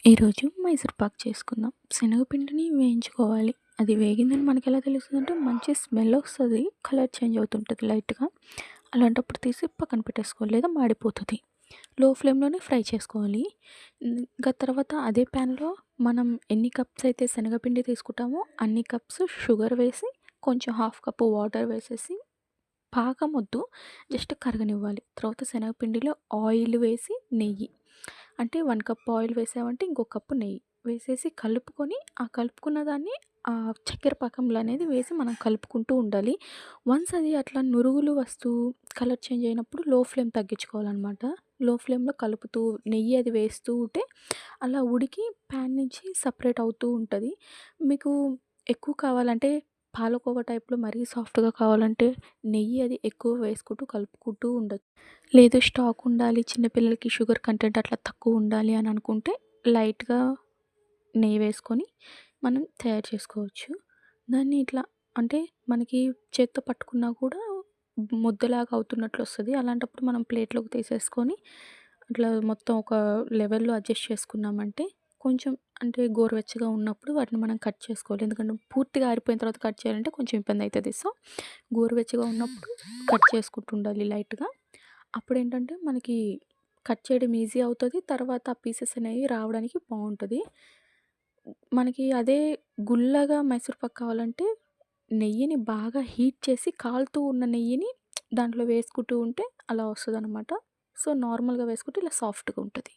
ఈరోజు మైసూర్ పాక్ చేసుకుందాం. శనగపిండిని వేయించుకోవాలి. అది వేగిందని మనకెలా తెలుస్తదంటే మంచి స్మెల్ ఒస్తది. కలర్ చేంజ్ అవుతుంటది లైట్‌గా. అలాంటప్పుడు తీసి పక్కన పెట్టేసుకోవాలి. లేదా మాడిపోతది. లో ఫ్లేమ్‌లోనే ఫ్రై చేసుకోవాలి. ఇంకా తర్వాత అదే ప్యాన్‌లో మనం ఎన్ని కప్స్ అయితే శనగపిండి తీసుకుంటామో అన్ని కప్స్ షుగర్ వేసి కొంచెం హాఫ్ కప్పు వాటర్ వేసేసి పాకమొద్దు. జస్ట్ కరగనివ్వాలి. తర్వాత శనగపిండిలో ఆయిల్ వేసి నెయ్యి. అంటే 1 కప్ ఆయిల్ వేసామంటే ఇంకో కప్పు నెయ్యి వేసేసి కలుపుకొని, ఆ కలుపుకున్న దాన్ని చక్కెర పాకంలో అనేది వేసి మనం కలుపుకుంటూ ఉండాలి. వన్స్ అది అట్లా నురుగులు వస్తూ కలర్ చేంజ్ అయినప్పుడు లో ఫ్లేమ్ తగ్గించుకోవాలనమాట. లో ఫ్లేమ్‌లో కలుపుతూ నెయ్యి అది వేస్తూ ఉంటే అలా ఉడికి ప్యాన్ నుంచి సపరేట్ అవుతూ ఉంటది. మీకు ఎక్కువ కావాలంటే పాలకోవా టైప్‌లో మరీ సాఫ్ట్‌గా కావాలంటే నెయ్యి అది ఎక్కువ వేసుకుంటూ కలుపుకుంటూ ఉండొచ్చు. లేదు స్టాక్ ఉండాలి, చిన్న పిల్లలకి షుగర్ కంటెంట్ అట్లా తక్కువ ఉండాలి అని అనుకుంటే లైట్‌గా నెయ్యి వేసుకొని మనం తయారు చేసుకోవచ్చు. దాన్ని ఇట్లా అంటే మనకి చేత్తో పట్టుకున్నా కూడా ముద్దలాగా అవుతున్నట్లొస్తది. అలాంటప్పుడు మనం ప్లేట్‌లోకి తీసేసుకొని అట్లా మొత్తం ఒక లెవెల్‌లో అడ్జస్ట్ చేసుకున్నామంటే కొంచెం అంటే గోరువెచ్చగా ఉన్నప్పుడు వాటిని మనం కట్ చేసుకోవాలి. ఎందుకంటే పూర్తిగా ఆరిపోయిన తర్వాత కట్ చేయాలంటే కొంచెం ఇబ్బందయితది. సో, గోరువెచ్చగా ఉన్నప్పుడు కట్ చేసుకుంటూ ఉండాలి లైట్‌గా. అప్పుడేంటంటే మనకి కట్ చేయడం ఈజీ అవుతది. తర్వాత ఆ పీసెస్ అనేవి రావడానికి బావుంటది. మనకి అదే గుల్లగా మైసూర్ పాక్ కావాలంటే నెయ్యిని బాగా హీట్ చేసి కాలుతూ ఉన్న నెయ్యిని దాంట్లో వేసుకుంటూ ఉంటే అలా వస్తదనమాట. సో, నార్మల్‌గా వేసుకుంటే ఇలా సాఫ్ట్‌గా ఉంటది.